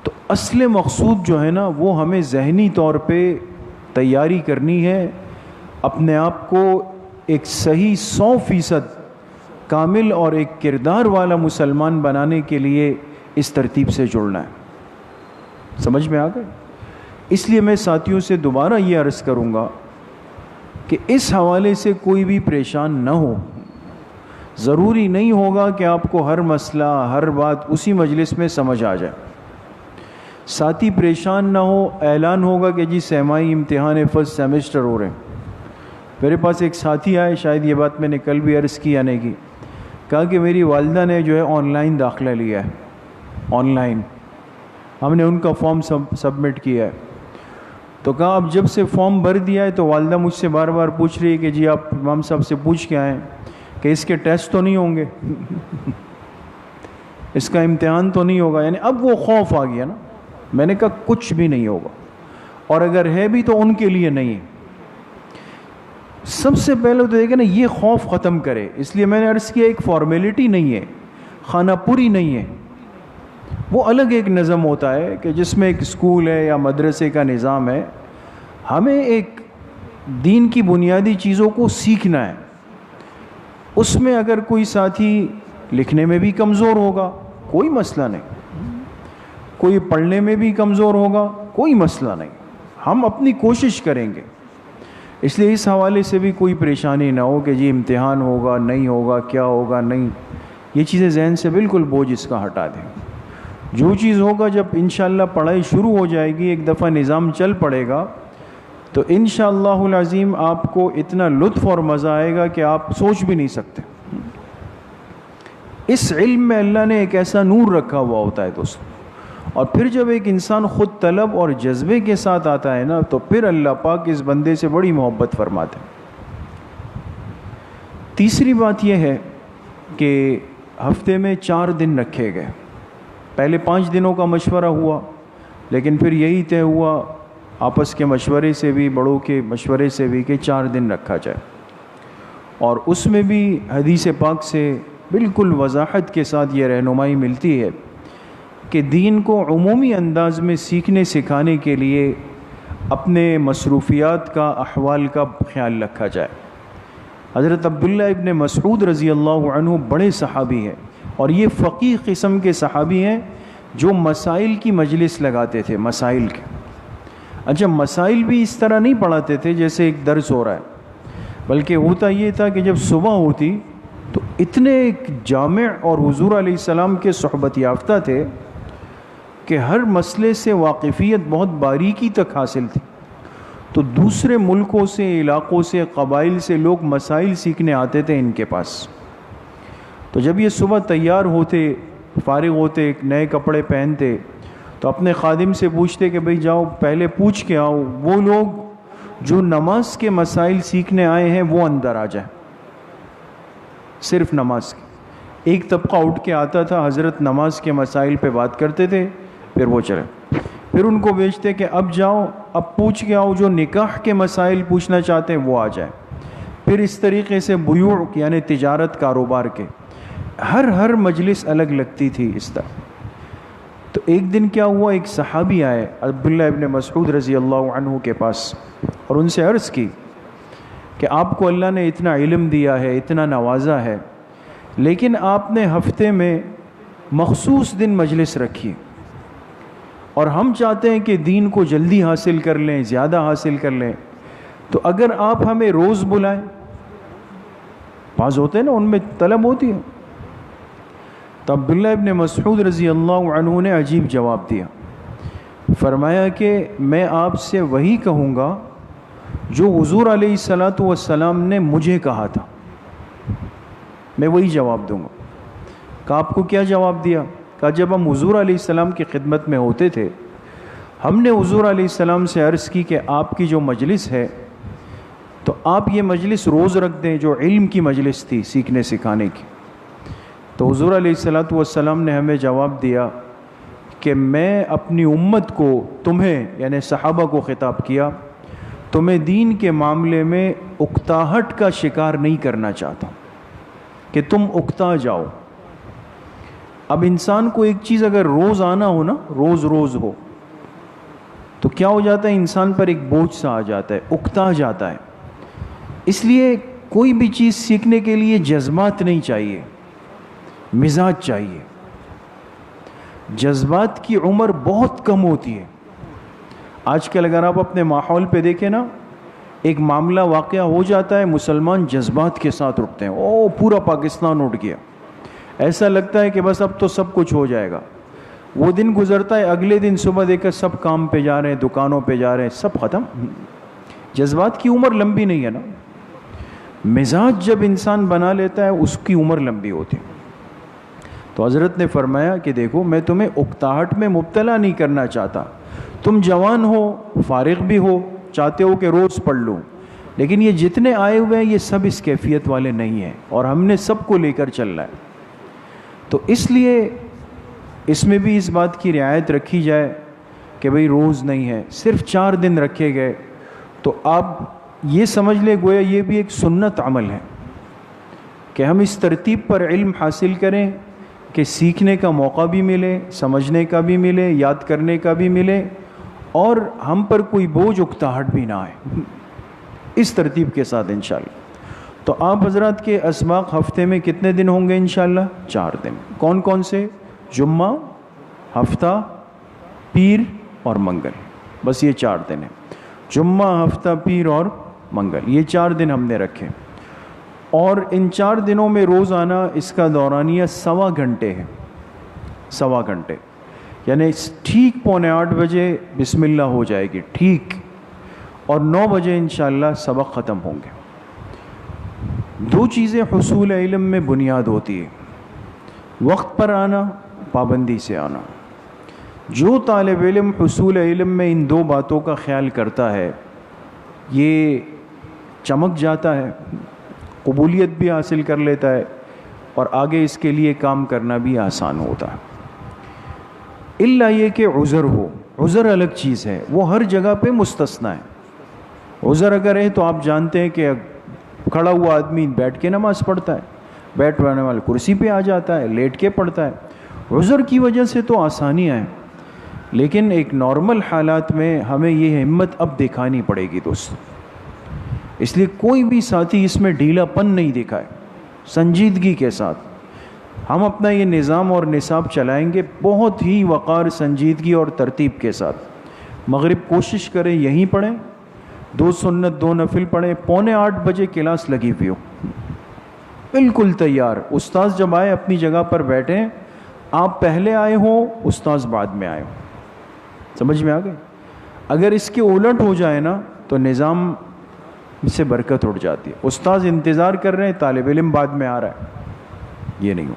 تو اصل مقصود جو ہے نا، وہ ہمیں ذہنی طور پہ تیاری کرنی ہے، اپنے آپ کو ایک صحیح 100% کامل اور ایک کردار والا مسلمان بنانے کے لیے اس ترتیب سے جڑنا ہے. سمجھ میں آ گئے؟ اس لیے میں ساتھیوں سے دوبارہ یہ عرض کروں گا کہ اس حوالے سے کوئی بھی پریشان نہ ہو. ضروری نہیں ہوگا کہ آپ کو ہر مسئلہ، ہر بات اسی مجلس میں سمجھ آ جائے. ساتھی پریشان نہ ہو. اعلان ہوگا کہ جی سہمائی امتحان فرسٹ سیمسٹر ہو رہے ہیں. میرے پاس ایک ساتھی آئے، شاید یہ بات میں نے کل بھی عرض کی آنے کی، کہا کہ میری والدہ نے جو ہے آن لائن داخلہ لیا ہے. آن لائن ہم نے ان کا فارم سبمٹ کیا ہے. تو کہا اب جب سے فارم بھر دیا ہے تو والدہ مجھ سے بار بار پوچھ رہی ہے کہ جی آپ امام صاحب سے پوچھ کے آئیں کہ اس کے ٹیسٹ تو نہیں ہوں گے، اس کا امتحان تو نہیں ہوگا. یعنی اب وہ خوف آ گیا نا. میں نے کہا کچھ بھی نہیں ہوگا، اور اگر ہے بھی تو ان کے لیے نہیں ہے. سب سے پہلے تو دیکھیں نا، یہ خوف ختم کرے. اس لیے میں نے عرض کیا ایک فارمیلٹی نہیں ہے، خانہ پوری نہیں ہے. وہ الگ ایک نظم ہوتا ہے کہ جس میں ایک اسکول ہے یا مدرسے کا نظام ہے. ہمیں ایک دین کی بنیادی چیزوں کو سیکھنا ہے. اس میں اگر کوئی ساتھی لکھنے میں بھی کمزور ہوگا کوئی مسئلہ نہیں، کوئی پڑھنے میں بھی کمزور ہوگا کوئی مسئلہ نہیں، ہم اپنی کوشش کریں گے. اس لیے اس حوالے سے بھی کوئی پریشانی نہ ہو کہ جی امتحان ہوگا نہیں ہوگا، کیا ہوگا نہیں. یہ چیزیں ذہن سے بالکل بوجھ اس کا ہٹا دیں. جو چیز ہوگا جب انشاءاللہ پڑھائی شروع ہو جائے گی، ایک دفعہ نظام چل پڑے گا، تو انشاءاللہ العظیم آپ کو اتنا لطف اور مزہ آئے گا کہ آپ سوچ بھی نہیں سکتے. اس علم میں اللہ نے ایک ایسا نور رکھا ہوا ہوتا ہے دوستو. اور پھر جب ایک انسان خود طلب اور جذبے کے ساتھ آتا ہے نا، تو پھر اللہ پاک اس بندے سے بڑی محبت فرماتے ہیں. تیسری بات یہ ہے کہ ہفتے میں 4 دن رکھے گئے. پہلے 5 دنوں کا مشورہ ہوا، لیکن پھر یہی طے ہوا آپس کے مشورے سے بھی، بڑوں کے مشورے سے بھی، کہ 4 دن رکھا جائے. اور اس میں بھی حدیث پاک سے بالکل وضاحت کے ساتھ یہ رہنمائی ملتی ہے کہ دین کو عمومی انداز میں سیکھنے سکھانے کے لیے اپنے مصروفیات کا، احوال کا خیال رکھا جائے۔ حضرت عبداللہ ابن مسعود رضی اللہ عنہ بڑے صحابی ہیں، اور یہ فقیہ قسم کے صحابی ہیں جو مسائل کی مجلس لگاتے تھے، مسائل کے۔ اچھا، مسائل بھی اس طرح نہیں پڑھاتے تھے جیسے ایک درس ہو رہا ہے، بلکہ ہوتا یہ تھا کہ جب صبح ہوتی تو اتنے جامع اور حضور علیہ السلام کے صحبت یافتہ تھے کہ ہر مسئلے سے واقفیت بہت باریکی تک حاصل تھی، تو دوسرے ملکوں سے، علاقوں سے، قبائل سے لوگ مسائل سیکھنے آتے تھے ان کے پاس۔ تو جب یہ صبح تیار ہوتے، فارغ ہوتے، ایک نئے کپڑے پہنتے، تو اپنے خادم سے پوچھتے کہ بھئی جاؤ پہلے پوچھ کے آؤ، وہ لوگ جو نماز کے مسائل سیکھنے آئے ہیں وہ اندر آ جائیں، صرف نماز کے۔ ایک طبقہ اٹھ کے آتا تھا، حضرت نماز کے مسائل پہ بات کرتے تھے، پھر وہ چلے، پھر ان کو بھیجتے کہ اب جاؤ، اب پوچھ کے آؤ، جو نکاح کے مسائل پوچھنا چاہتے ہیں وہ آ جائیں۔ پھر اس طریقے سے بیوع یعنی تجارت، کاروبار کے، ہر مجلس الگ لگتی تھی اس طرح۔ تو ایک دن کیا ہوا، ایک صحابی آئے عبداللہ ابن مسعود رضی اللہ عنہ کے پاس، اور ان سے عرض کی کہ آپ کو اللہ نے اتنا علم دیا ہے، اتنا نوازا ہے، لیکن آپ نے ہفتے میں مخصوص دن مجلس رکھی، اور ہم چاہتے ہیں کہ دین کو جلدی حاصل کر لیں، زیادہ حاصل کر لیں، تو اگر آپ ہمیں روز بلائیں۔ بعض ہوتے ہیں نا، ان میں طلب ہوتی ہے۔ تو عبداللہ ابن مسعود رضی اللہ عنہ نے عجیب جواب دیا، فرمایا کہ میں آپ سے وہی کہوں گا جو حضور علیہ السلام نے مجھے کہا تھا، میں وہی جواب دوں گا۔ کہ آپ کو کیا جواب دیا؟ کہ جب ہم حضور علیہ السلام کی خدمت میں ہوتے تھے، ہم نے حضور علیہ السلام سے عرض کی کہ آپ کی جو مجلس ہے تو آپ یہ مجلس روز رکھ دیں، جو علم کی مجلس تھی، سیکھنے سکھانے کی۔ تو حضور علیہ السلام نے ہمیں جواب دیا کہ میں اپنی امت کو، تمہیں یعنی صحابہ کو خطاب کیا، تمہیں دین کے معاملے میں اکتاہٹ کا شکار نہیں کرنا چاہتا کہ تم اکتا جاؤ۔ اب انسان کو ایک چیز اگر روز آنا ہو نا، روز ہو، تو کیا ہو جاتا ہے، انسان پر ایک بوجھ سا آ جاتا ہے، اکتا جاتا ہے۔ اس لیے کوئی بھی چیز سیکھنے کے لیے جذبات نہیں چاہیے، مزاج چاہیے۔ جذبات کی عمر بہت کم ہوتی ہے۔ آج کل اگر آپ اپنے ماحول پہ دیکھیں نا، ایک معاملہ واقعہ ہو جاتا ہے، مسلمان جذبات کے ساتھ اٹھتے ہیں، او پورا پاکستان اٹھ گیا، ایسا لگتا ہے کہ بس اب تو سب کچھ ہو جائے گا۔ وہ دن گزرتا ہے، اگلے دن صبح دیکھ کر سب کام پہ جا رہے ہیں، دکانوں پہ جا رہے ہیں، سب ختم۔ جذبات کی عمر لمبی نہیں ہے نا۔ مزاج جب انسان بنا لیتا ہے اس کی عمر لمبی ہوتی ہے۔ تو حضرت نے فرمایا کہ دیکھو، میں تمہیں اکتاہٹ میں مبتلا نہیں کرنا چاہتا، تم جوان ہو، فارغ بھی ہو، چاہتے ہو کہ روز پڑھ لو، لیکن یہ جتنے آئے ہوئے ہیں یہ سب اس کیفیت والے نہیں ہیں، اور ہم نے سب کو لے کر چلنا ہے۔ تو اس لیے اس میں بھی اس بات کی رعایت رکھی جائے کہ بھئی روز نہیں ہے، صرف 4 دن رکھے گئے، تو آپ یہ سمجھ لیں گویا یہ بھی ایک سنت عمل ہے کہ ہم اس ترتیب پر علم حاصل کریں کہ سیکھنے کا موقع بھی ملے، سمجھنے کا بھی ملے، یاد کرنے کا بھی ملے، اور ہم پر کوئی بوجھ اکتاہٹ بھی نہ آئے، اس ترتیب کے ساتھ انشاءاللہ۔ تو آپ حضرات کے اسباق ہفتے میں کتنے دن ہوں گے انشاءاللہ؟ 4 دن۔ کون کون سے؟ جمعہ، ہفتہ، پیر اور منگل، بس یہ 4 دن ہیں۔ جمعہ، ہفتہ، پیر اور منگل، یہ 4 دن ہم نے رکھے، اور ان 4 دنوں میں روز آنا اس کا دورانیہ 1.25 گھنٹے ہے، 1.25 گھنٹے، یعنی ٹھیک 7:45 بجے بسم اللہ ہو جائے گی، ٹھیک، اور 9 بجے انشاءاللہ سبق ختم ہوں گے۔ 2 چیزیں حصول علم میں بنیاد ہوتی ہے، وقت پر آنا، پابندی سے آنا۔ جو طالب علم حصول علم میں ان 2 باتوں کا خیال کرتا ہے، یہ چمک جاتا ہے، قبولیت بھی حاصل کر لیتا ہے، اور آگے اس کے لیے کام کرنا بھی آسان ہوتا ہے۔ الا یہ کہ عذر ہو، عذر الگ چیز ہے، وہ ہر جگہ پہ مستثنی ہے۔ عذر اگر ہے تو آپ جانتے ہیں کہ کھڑا ہوا آدمی بیٹھ کے نماز پڑھتا ہے، بیٹھنے والا کرسی پہ آ جاتا ہے، لیٹ کے پڑھتا ہے۔ عذر کی وجہ سے تو آسانیاں ہیں، لیکن ایک نارمل حالات میں ہمیں یہ ہمت اب دکھانی پڑے گی دوست۔ اس لیے کوئی بھی ساتھی اس میں ڈھیلا پن نہیں دکھائے، سنجیدگی کے ساتھ ہم اپنا یہ نظام اور نصاب چلائیں گے، بہت ہی وقار، سنجیدگی اور ترتیب کے ساتھ۔ مغرب کوشش کریں یہیں پڑھیں، 2 سنت 2 نفل پڑھیں، 7:45 بجے کلاس لگی ہوئی ہو، بالکل تیار۔ استاذ جب آئے اپنی جگہ پر بیٹھیں، آپ پہلے آئے ہوں، استاذ بعد میں آئے ہوں۔ سمجھ میں آ گئے؟ اگر اس کے الٹ ہو جائے نا تو نظام سے برکت اٹھ جاتی ہے۔ استاذ انتظار کر رہے ہیں، طالب علم بعد میں آ رہا ہے، یہ نہیں ہو۔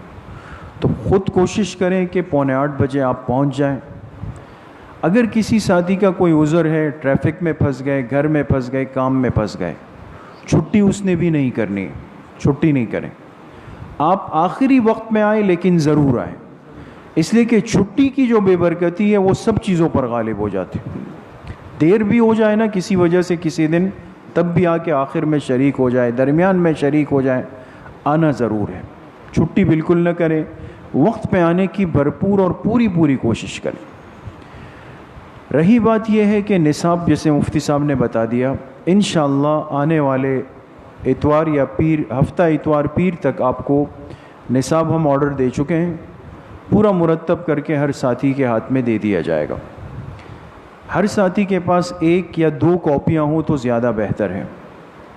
تو خود کوشش کریں کہ 7:45 بجے آپ پہنچ جائیں۔ اگر کسی ساتھی کا کوئی عذر ہے، ٹریفک میں پھنس گئے، گھر میں پھنس گئے، کام میں پھنس گئے، چھٹی اس نے بھی نہیں کرنی، چھٹی نہیں کریں۔ آپ آخری وقت میں آئیں لیکن ضرور آئیں، اس لیے کہ چھٹی کی جو بے برکتی ہے وہ سب چیزوں پر غالب ہو جاتی۔ دیر بھی ہو جائے نا کسی وجہ سے کسی دن، تب بھی آ کے آخر میں شریک ہو جائے، درمیان میں شریک ہو جائے، آنا ضرور ہے۔ چھٹی بالکل نہ کریں، وقت پہ آنے کی بھرپور اور پوری کوشش کریں۔ رہی بات یہ ہے کہ نصاب جیسے مفتی صاحب نے بتا دیا، انشاءاللہ آنے والے اتوار یا پیر، ہفتہ اتوار پیر تک آپ کو نصاب ہم آرڈر دے چکے ہیں، پورا مرتب کر کے ہر ساتھی کے ہاتھ میں دے دیا جائے گا۔ ہر ساتھی کے پاس 1 یا 2 کاپیاں ہوں تو زیادہ بہتر ہے۔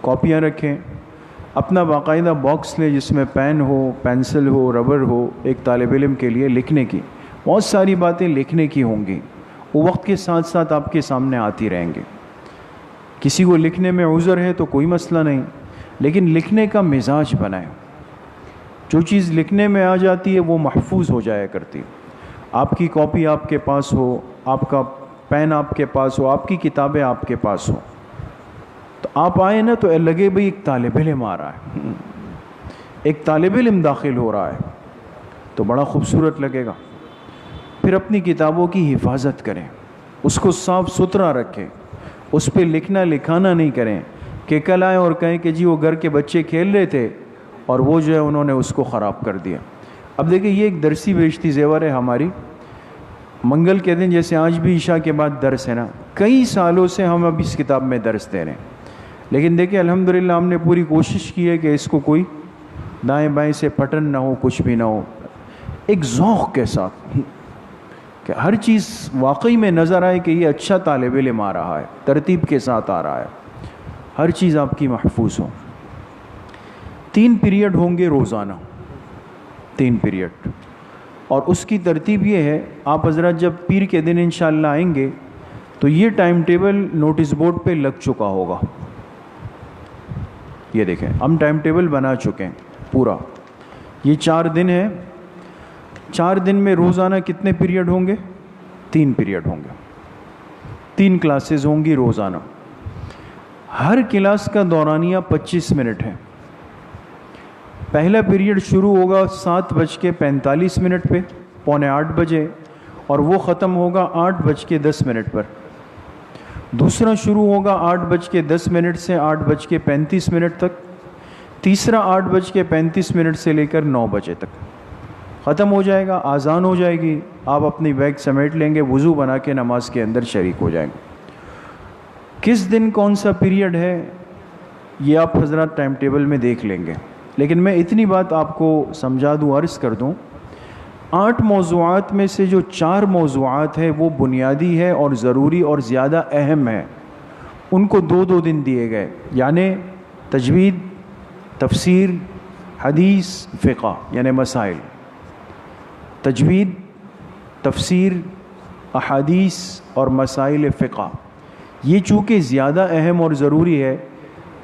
کاپیاں رکھیں، اپنا باقاعدہ باکس لیں جس میں پین ہو، پینسل ہو، ربر ہو، ایک طالب علم کے لیے لکھنے کی بہت ساری باتیں لکھنے کی ہوں گی، وہ وقت کے ساتھ ساتھ آپ کے سامنے آتی رہیں گی۔ کسی کو لکھنے میں عذر ہے تو کوئی مسئلہ نہیں، لیکن لکھنے کا مزاج بنائیں۔ جو چیز لکھنے میں آ جاتی ہے وہ محفوظ ہو جایا کرتی۔ آپ کی کاپی آپ کے پاس ہو، آپ کا پین آپ کے پاس ہو، آپ کی کتابیں آپ کے پاس ہو، تو آپ آئے نا تو لگے بھئی ایک طالب علم آ رہا ہے، ایک طالب علم داخل ہو رہا ہے، تو بڑا خوبصورت لگے گا۔ پھر اپنی کتابوں کی حفاظت کریں، اس کو صاف ستھرا رکھیں، اس پہ لکھنا لکھانا نہیں کریں کہ کل آئیں اور کہیں کہ جی وہ گھر کے بچے کھیل رہے تھے اور وہ جو ہے انہوں نے اس کو خراب کر دیا۔ اب دیکھیں یہ ایک درسی بیشتی زیور ہے ہماری، منگل کے دن جیسے آج بھی عشاء کے بعد درس ہے نا، کئی سالوں سے ہم اب اس کتاب میں درس دے رہے ہیں، لیکن دیکھیں الحمدللہ ہم نے پوری کوشش کی ہے کہ اس کو کوئی دائیں بائیں سے پٹن نہ ہو، کچھ بھی نہ ہو، ایک ذوق کے ساتھ کہ ہر چیز واقعی میں نظر آئے کہ یہ اچھا طالب علم آ رہا ہے، ترتیب کے ساتھ آ رہا ہے، ہر چیز آپ کی محفوظ ہو۔ 3 پیریڈ ہوں گے روزانہ، 3 پیریڈ، اور اس کی ترتیب یہ ہے، آپ حضرات جب پیر کے دن انشاءاللہ آئیں گے تو یہ ٹائم ٹیبل نوٹس بورڈ پہ لگ چکا ہوگا۔ یہ دیکھیں ہم ٹائم ٹیبل بنا چکے ہیں پورا، یہ 4 دن ہے، 4 دن میں روزانہ کتنے پیریڈ ہوں گے؟ 3 پیریڈ ہوں گے، 3 کلاسز ہوں گی روزانہ۔ ہر کلاس کا دورانیہ 25 منٹ ہے۔ پہلا پیریڈ شروع ہوگا 7:45 پہ، 7:45 بجے، اور وہ ختم ہوگا 8:10 پر۔ دوسرا شروع ہوگا 8:10 سے 8:35 تک، تیسرا 8:35 سے لے کر 9 بجے تک ختم ہو جائے گا، آذان ہو جائے گی، آپ اپنی بیگ سمیٹ لیں گے، وضو بنا کے نماز کے اندر شریک ہو جائیں گے۔ کس دن کون سا پیریڈ ہے یہ آپ حضرات ٹائم ٹیبل میں دیکھ لیں گے، لیکن میں اتنی بات آپ کو سمجھا دوں، عرض کر دوں، 8 موضوعات میں سے جو 4 موضوعات ہیں وہ بنیادی ہے اور ضروری اور زیادہ اہم ہے، ان کو 2 دن دیے گئے، یعنی تجوید، تفسیر، حدیث، فقہ، یعنی مسائل، تجوید، تفسیر، احادیث اور مسائل فقہ۔ یہ چونکہ زیادہ اہم اور ضروری ہے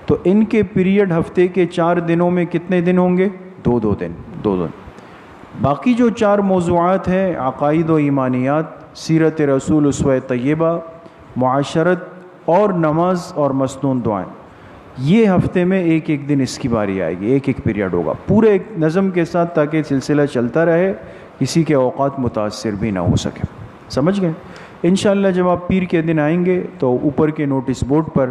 تو ان کے پیریڈ ہفتے کے 4 دنوں میں کتنے دن ہوں گے؟ 2 دن۔ باقی جو 4 موضوعات ہیں، عقائد و ایمانیات، سیرت رسول، اسوہ طیبہ، معاشرت اور نماز اور مسنون دعائیں، یہ ہفتے میں ایک دن اس کی باری آئے گی، ایک پیریڈ ہوگا پورے ایک نظم کے ساتھ، تاکہ سلسلہ چلتا رہے، کسی کے اوقات متاثر بھی نہ ہو سکے۔ سمجھ گئے؟ انشاءاللہ جب آپ پیر کے دن آئیں گے تو اوپر کے نوٹس بورڈ پر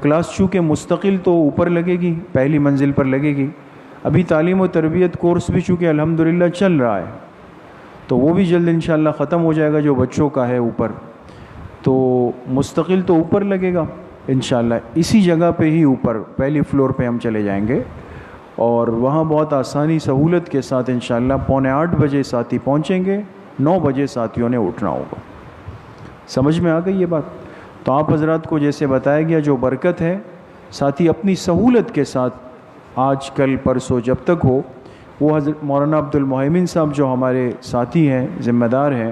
کلاس چونکہ مستقل تو اوپر لگے گی، پہلی منزل پر لگے گی. ابھی تعلیم و تربیت کورس بھی چونکہ الحمدللہ چل رہا ہے تو وہ بھی جلد انشاءاللہ ختم ہو جائے گا جو بچوں کا ہے اوپر، تو مستقل تو اوپر لگے گا انشاءاللہ. اسی جگہ پہ ہی اوپر پہلی فلور پہ ہم چلے جائیں گے اور وہاں بہت آسانی سہولت کے ساتھ انشاءاللہ 7:45 بجے ساتھی پہنچیں گے. 9 بجے ساتھیوں نے اٹھنا ہوگا. سمجھ میں آ گئی یہ بات؟ تو آپ حضرات کو جیسے بتایا گیا جو برکت ہے، ساتھی اپنی سہولت کے ساتھ آج کل پرسوں جب تک ہو وہ حضرت مولانا عبد المحیمن صاحب جو ہمارے ساتھی ہیں، ذمہ دار ہیں،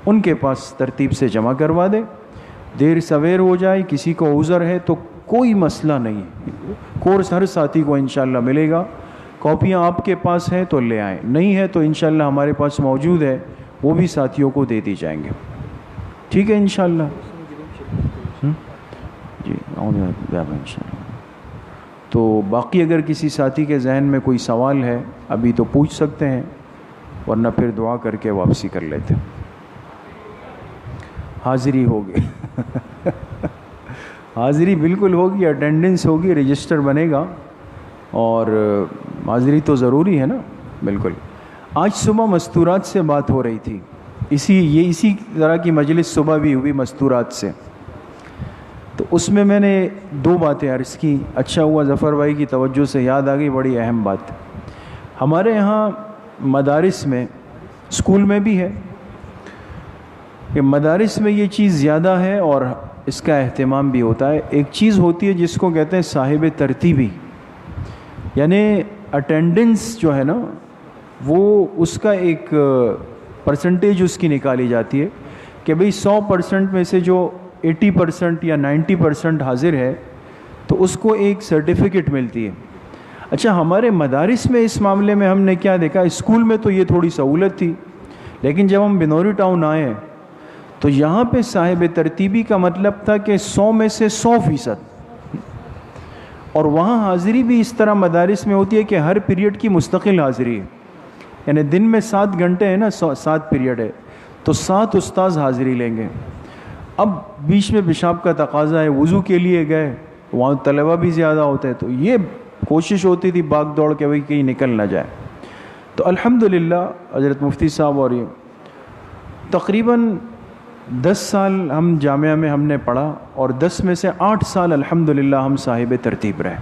ان کے پاس ترتیب سے جمع کروا دیں. دیر سویر ہو جائے، کسی کو عذر ہے تو کوئی مسئلہ نہیں. کورس ہر ساتھی کو انشاءاللہ ملے گا. کاپیاں آپ کے پاس ہیں تو لے آئیں، نہیں ہے تو انشاءاللہ ہمارے پاس موجود ہے، وہ بھی ساتھیوں کو دے دی جائیں گے. ٹھیک ہے انشاءاللہ. جی انشاءاللہ. تو باقی اگر کسی ساتھی کے ذہن میں کوئی سوال ہے ابھی تو پوچھ سکتے ہیں، ورنہ پھر دعا کر کے واپسی کر لیتے. حاضری ہوگی حاضری بالکل ہوگی، اٹینڈنس ہوگی، رجسٹر بنے گا اور حاضری تو ضروری ہے نا. بالکل. آج صبح مستورات سے بات ہو رہی تھی، اسی طرح کی مجلس صبح بھی ہوئی مستورات سے، تو اس میں نے 2 باتیں عرض کی. اچھا ہوا ظفر بھائی کی توجہ سے یاد آ گئی، بڑی اہم بات. ہمارے یہاں مدارس میں، اسکول میں بھی ہے کہ مدارس میں یہ چیز زیادہ ہے اور اس کا اہتمام بھی ہوتا ہے. ایک چیز ہوتی ہے جس کو کہتے ہیں صاحب ترتیبی، یعنی اٹینڈنس جو ہے نا وہ اس کا ایک پرسنٹیج اس کی نکالی جاتی ہے کہ بھئی 100% میں سے جو 80% یا 90% حاضر ہے تو اس کو ایک سرٹیفکیٹ ملتی ہے. اچھا ہمارے مدارس میں اس معاملے میں ہم نے کیا دیکھا، اسکول میں تو یہ تھوڑی سہولت تھی، لیکن جب ہم بنوری ٹاؤن آئے تو یہاں پہ صاحب ترتیبی کا مطلب تھا کہ 100 میں سے 100%. اور وہاں حاضری بھی اس طرح مدارس میں ہوتی ہے کہ ہر پیریڈ کی مستقل حاضری ہے، یعنی دن میں 7 گھنٹے ہیں نا، 7 پیریڈ ہے تو 7 استاذ حاضری لیں گے. اب بیچ میں پیشاب کا تقاضا ہے، وضو کے لیے گئے، وہاں طلبہ بھی زیادہ ہوتے ہیں تو یہ کوشش ہوتی تھی بھاگ دوڑ کے بھئی کہیں نکل نہ جائے. تو الحمدللہ حضرت مفتی صاحب اور یہ تقریباً 10 سال ہم جامعہ میں ہم نے پڑھا اور 10 میں سے 8 سال الحمدللہ ہم صاحب ترتیب رہے.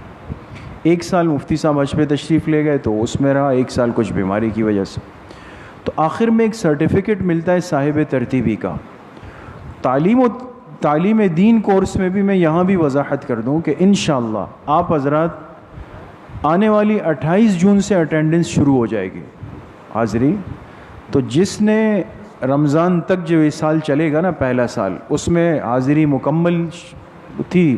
1 سال مفتی صاحب حج پہ تشریف لے گئے تو اس میں رہا، 1 سال کچھ بیماری کی وجہ سے. تو آخر میں ایک سرٹیفکیٹ ملتا ہے صاحب ترتیبی کا. تعلیم دین کورس میں بھی میں یہاں بھی وضاحت کر دوں کہ انشاءاللہ آپ حضرات آنے والی 28 جون سے اٹینڈنس شروع ہو جائے گی حاضری. تو جس نے رمضان تک جو اس سال چلے گا نا، پہلا سال، اس میں حاضری مکمل تھی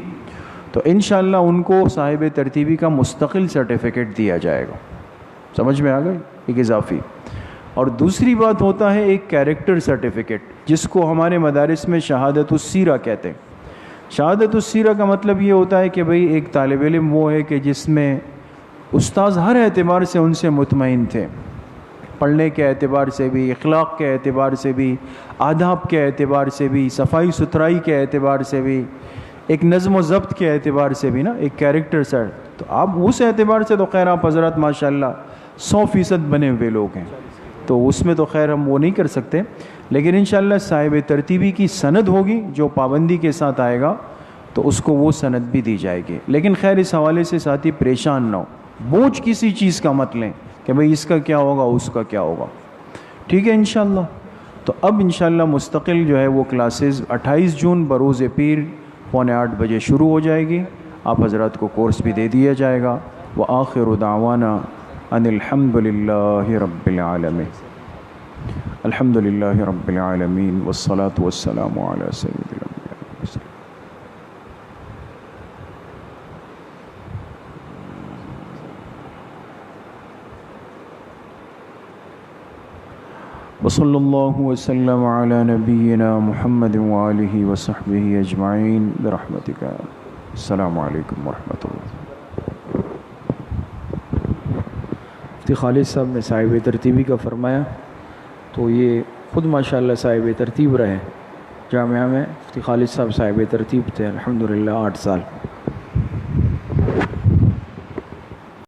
تو انشاءاللہ ان کو صاحب ترتیبی کا مستقل سرٹیفکیٹ دیا جائے گا. سمجھ میں آ گئی؟ ایک اضافی. اور دوسری بات ہوتا ہے ایک کیریکٹر سرٹیفکیٹ، جس کو ہمارے مدارس میں شہادت السیرہ کہتے ہیں. شہادت السیرہ کا مطلب یہ ہوتا ہے کہ بھئی ایک طالب علم وہ ہے کہ جس میں استاذ ہر اعتبار سے ان سے مطمئن تھے، پڑھنے کے اعتبار سے بھی، اخلاق کے اعتبار سے بھی، آداب کے اعتبار سے بھی، صفائی ستھرائی کے اعتبار سے بھی، ایک نظم و ضبط کے اعتبار سے بھی نا، ایک کیریکٹر سر. تو آپ اس اعتبار سے تو خیر آپ حضرات ماشاءاللہ 100% بنے ہوئے لوگ ہیں، تو اس میں تو خیر ہم وہ نہیں کر سکتے، لیکن انشاءاللہ صاحب ترتیبی کی سند ہوگی جو پابندی کے ساتھ آئے گا تو اس کو وہ سند بھی دی جائے گی. لیکن خیر اس حوالے سے ساتھی پریشان نہ ہو، بوجھ کسی چیز کا مت لیں کہ بھئی اس کا کیا ہوگا، اس کا کیا ہوگا. ٹھیک ہے انشاءاللہ. تو اب انشاءاللہ مستقل جو ہے وہ کلاسز 28 جون بروز پیر 7:45 بجے شروع ہو جائے گی. آپ حضرات کو کورس بھی دے دیا جائے گا. وآخر دعوانا ان الحمد للہ رب العالمین. الحمد للہ رب العالمین والصلاة والسلام علی سید الانبیاء والمرسلین. وصلی اللہ وسلم علی نبینا محمد وآلہ وصحبہ اجمعین برحمتک. السلام علیکم ورحمۃ اللہ. مفتی خالد صاحب نے صاحب ترتیبی کا فرمایا تو یہ خود ماشاءاللہ صاحب ترتیب رہے جامعہ میں. مفتی خالد صاحب صاحب ترتیب تھے الحمدللہ 8 سال.